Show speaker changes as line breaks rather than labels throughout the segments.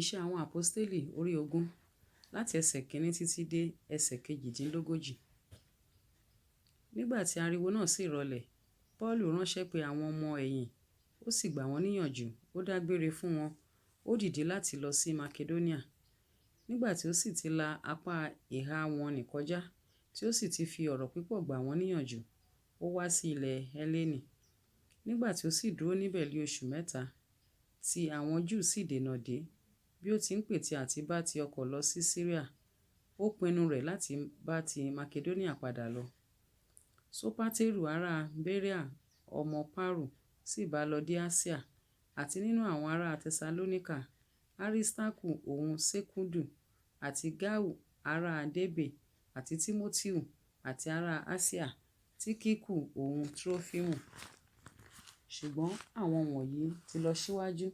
Iṣẹ́ àwọn Àpọ́stélì orí 20 láti ẹsẹ̀ kìíní títí dé ẹsẹ̀ kejìdínlógójì. Nígbà tí ariwo náà sì rọlẹ̀, Pọ́ọ̀lù ránṣẹ́ pé àwọn ọmọ ẹ̀yìn, ó sì gbà wọ́n níyànjú, ó dágbére fún wọn, ó dìde láti lọ sí Makedóníà. Nígbà tí ó sì ti la apá ìhà wọn nì kọjá, tí ó sì ti fi ọ̀rọ̀ pípọ̀ gbà wọ́n níyànjú, ó wá sí ilẹ̀ Hélènì. Nígbà tí ó sì dúró níbẹ̀ lé oṣù mẹ́ta, tí àwọn Júù sì dènà dé, bí ó ti ń pète àti bá ti ọkọ̀ lọ sí Síríà, ó pinnu rẹ̀ láti bá ti Makedóníà padà lọ. Sópátérù ará Béríà ọmọ Pàrù sì bá lọ dé Àsíà, àti nínú àwọn ará Tẹsalóníkà, Aristarku òun Sekundo, àti Gáù ará Débè, àti Tímótíù, àti ará Àsíà, Tíkíkù òun Trófímù. Ṣùgbọ́n àwọn wọ̀nyí ti lọ síwájú,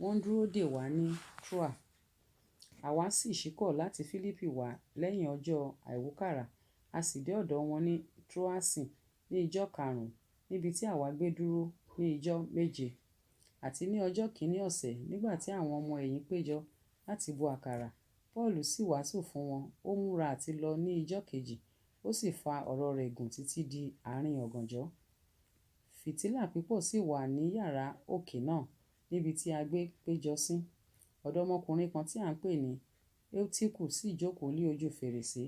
wọ́n dúró dè wá ní Troa. Àwa sì ṣíkọ̀ láti Fílípì wá lẹ́yìn ọjọ́ àìwúkàrà, a sì dé ọ̀dọ̀ wọn ní Troásì ní ìjọ karùn-ún, níbi tí àwa gbé dúró ní ìjọ méje. Àti ní ọjọ́ kìíní ọ̀sẹ̀, nígbà tí àwọn ọmọ ẹ̀yìn péjọ láti bu àkàrà, Pọ́ọ̀lù sì wàásù fún wọn, ó múra àti lọ ní ìjọ kejì, ó sì fa ọ̀rọ̀ rẹ̀ gùn títí di àárín ọ̀gànjọ́. Fìtílà pípọ̀ sì wà ní yàrá òkè náà, níbi tí a gbé péjọ sí. Ọ̀dọ́mọkùnrin kan tí à ń pè ní Eutiku sì jókòó lé ojú fèrèsé,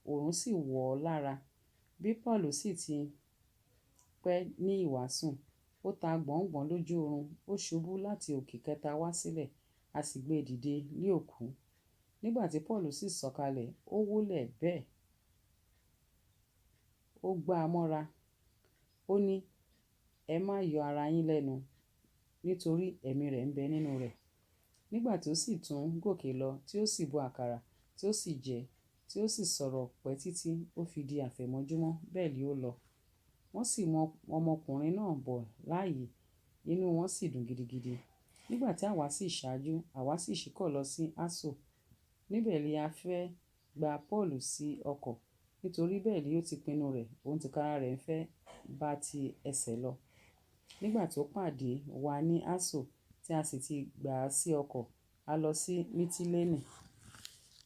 òòrùn sì wọ̀ ọ́ lára. Bí Pọ́ọ̀lù sì ti pẹ́ ní ìwàásù, ó ta gbọ̀ngbọ̀n lójú oorun, ó ṣubú láti òkè kẹta wá sílẹ̀, a sì gbé e dìde lé òkú. Nígbà tí Pọ́ọ̀lù sì sọ̀kalẹ̀, ó wólẹ̀ bẹ́ẹ̀, ó gbá a mọ́ra, ó ní, ẹ má yọ ara yín lẹ́nu, nítorí ẹ̀mí rẹ̀ ń bẹ nínú rẹ̀. Nígbà tí ó sì tún gòkè lọ, tí ó sì bu àkàrà, tí ó sì jẹ, tí ó sì sọ̀rọ̀ pẹ́ títí ó fi di àfẹ̀mọ́júmọ́, bẹ́ẹ̀ ni ó lọ. Wọ́n sì mọ ọmọkùnrin náà bọ̀ láàyè, inú wọn sì dùn gidigidi. Nígbà tí àwa sì ṣáájú, àwa sì ṣíkọ̀ lọ sí Aso. Níbẹ̀ ni a fẹ́ gba Pọ́ọ̀lù sí ọkọ̀, nítorí bẹ́ẹ̀ ni ó ti pinnu rẹ̀, òun tìkára rẹ̀ ń fẹ́ bá ti ẹsẹ̀ lọ. Nígbà tí ó pàdé wa ní Aso, tí a sì ti gbà á sí ọkọ̀, a lọ sí Mítílénì.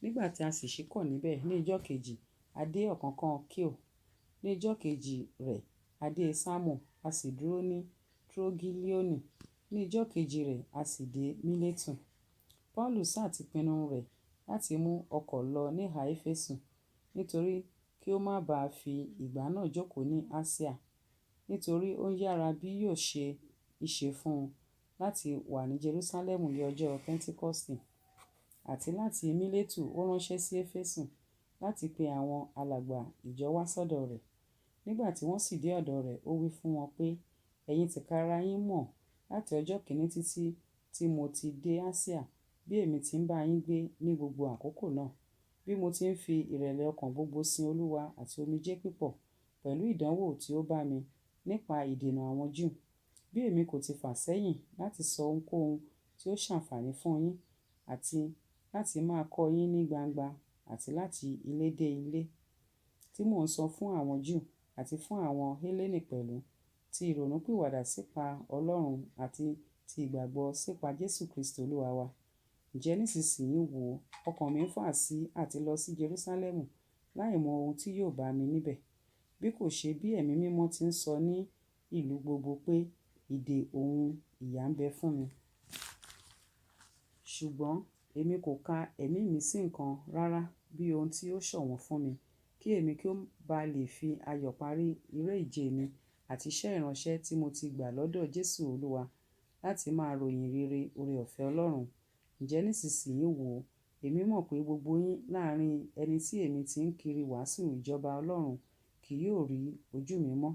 Nígbà tí a sì ṣíkọ̀ níbẹ̀ ní ìjọ kejì, a dé ọ̀kánkán Kíò. Ní ìjọ kejì rẹ̀, a dé Sámò, a sì dúró ní Trogilioni. Ní ìjọ kejì rẹ̀, a sì dé Mílétù. Pọ́ọ̀lù sá ti pinnu rẹ̀ láti mú ọkọ̀ lọ níhà Éfésù, nítorí kí ó má bàa fi ìgbà náà jókòó ní Àsíà, nítorí ó ń yára bí yóò ṣe ìṣe fún un láti wà ní Jerúsálẹ́mù ní ọjọ́ Pẹ́ńtíkọ́stì. Àti láti Mílétù ó ránṣẹ́ sí Éfésù láti pe àwọn alàgbà ìjọ wá sọ́dọ̀ rẹ̀. Nígbà tí wọ́n sì dé ọ̀dọ̀ rẹ̀, ó wí fún wọn pé, ẹ̀yin tìkára yín mọ̀ láti ọjọ́ kìíní títí tí mo ti dé Àsíà, bí èmi ti ń bá yín gbé ní gbogbo àkókò náà, bí mo ti ń fi ìrẹ̀lẹ̀ ọkàn gbogbo sin Olúwa àti omijé pípọ̀, pẹ̀lú ìdánwò tí ó bá mi nípa ìdènà àwọn Júù, bí èmi kò ti fà sẹ́yìn láti sọ ohunkóhun tí ó ṣàǹfààní fún yín, àti láti máa kọ́ yín ní gbangba, àti láti ilé dé ilé, tí mò ń sọ fún àwọn Júù àti fún àwọn Hélènì pẹ̀lú, ti ìrònúpìwàdà sípa Ọlọ́run àti ti ìgbàgbọ́ sípa Jésù Kristi Olúwa wa. Ǹjẹ́ nísinsìnyí wò ó, ọkàn mi ń fà sí àti lọ sí Jerúsálẹ́mù, láì mọ ohun tí yóò bá mi níbẹ̀, bí kò ṣe bí ẹ̀mí mímọ́ ti ń sọ ní ìlú gbogbo pé ìdè òun ìyà ń bẹ fún mi. Ṣùgbọ́n èmi kò ka ẹ̀mí mi sí nǹkan rárá bí ohun tí ó ṣọ̀wọ́n fún mi, kí èmi kí ó bá lè fi ayọ̀ parí eré-ìje mi àti iṣẹ́ ìránṣẹ́ tí mo ti gbà lọ́dọ̀ Jésù Olúwa, láti máa ròyìn rere oore-ọ̀fẹ́ Ọlọ́run. Ǹjẹ́ nísinsìnyí wò ó, èmi mọ̀ pé gbogbo yín láàrín ẹni tí èmi ti ń kiri wàásù ìjọba Ọlọ́run kì yóò rí ojú mi mọ́.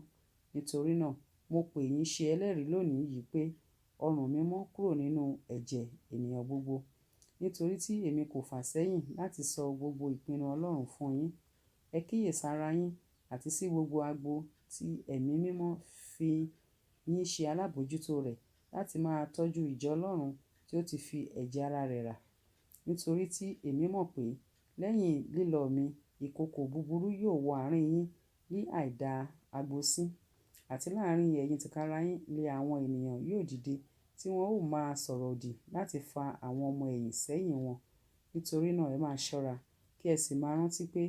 Nítorí náà, mo pè yín ṣe ẹlẹ́rìí lónìí yìí pé ọrùn mi mọ́ kúrò nínú ẹ̀jẹ̀ ènìyàn gbogbo, nítorí tí èmi kò fà sẹ́yìn láti sọ gbogbo ìpinnu Ọlọ́run fún yín. Ẹ kíyèsára yín, àti sí gbogbo agbo tí ẹ̀mí mímọ́ fi yín ṣe alábòójútó rẹ̀, láti máa tọ́jú ìjọ Ọlọ́run tí ó ti fi ẹ̀jẹ̀ ara rẹ̀ rà. Nítorí tí èmi mọ̀ pé lẹ́yìn lílọ mi, ìkookò búburú yóò wọ àárín yín ní àìda agbo sí, àti láàrín ẹ̀yin tìkára yín lé àwọn ènìyàn yóò dìde tí wọn ó máa sọ̀rọ̀ òdì láti fa àwọn ọmọ ẹ̀yìn sẹ́yìn wọn. Nítorí náà ẹ máa ṣọ́ra, kí ẹ sì máa rántí pé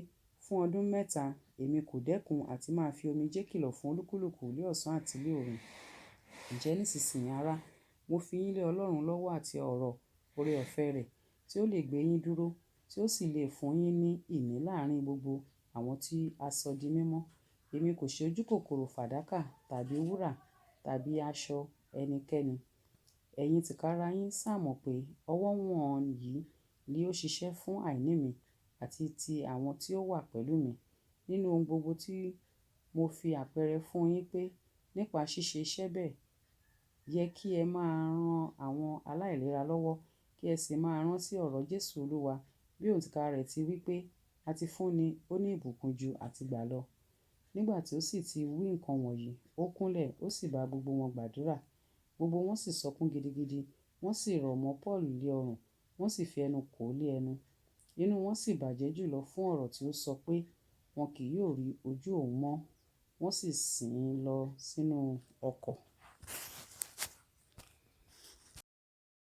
fún ọdún mẹ́ta èmi kò dẹ́kun àti máa fi omijé kìlọ̀ fún olúkúlùkù ní ọ̀sán àti ní òru. Ǹjẹ́ nísinsìnyí ará, mo fi yín lé Ọlọ́run lọ́wọ́ àti ọ̀rọ̀ oore-ọ̀fẹ́ rẹ̀ tí ó lè gbé yín dúró, tí ó sì lè fún yín ní ìní láàrín gbogbo àwọn tí a sọ di mímọ́. Èmi kò ṣe ojúkòkòrò fàdákà tàbí wúrà tàbí aṣọ ẹnikẹ́ni. Ẹ̀yin tìkára yín sá mọ̀ pé ọwọ́ wọ̀nyí ni ó ṣiṣẹ́ fún àìní mi àti ti àwọn tí ó wà pẹ̀lú mi. Nínú ohun gbogbo tí mo fi àpẹẹrẹ fún yín pé nípa ṣíṣe iṣẹ́ bẹ́ẹ̀, yẹ kí ẹ máa ran àwọn aláìlera lọ́wọ́, kí ẹ sì máa rántí ọ̀rọ̀ Jésù Olúwa bí òun tìkára rẹ̀ ti wí pé a ti fún ni ó ní ìbùkún ju àtìgbà lọ. Nígbà tí ó sì ti wí nǹkan wọ̀nyí, ó kúnlẹ̀, ó sì bá gbogbo wọn gbàdúrà. Gbogbo wọn sì sọkún gidigidi, wọ́n sì rọ̀ mọ́ Paulu lé ọrùn, wọ́n sì fi ẹnu kò ó lé ẹnu. Inú wọn sì bàjẹ́ jùlọ fún ọ̀rọ̀ tí ó sọ pé wọn kì yóò rí ojú òun mọ́. Wọ́n sì sìn ín lọ sínú ọkọ̀.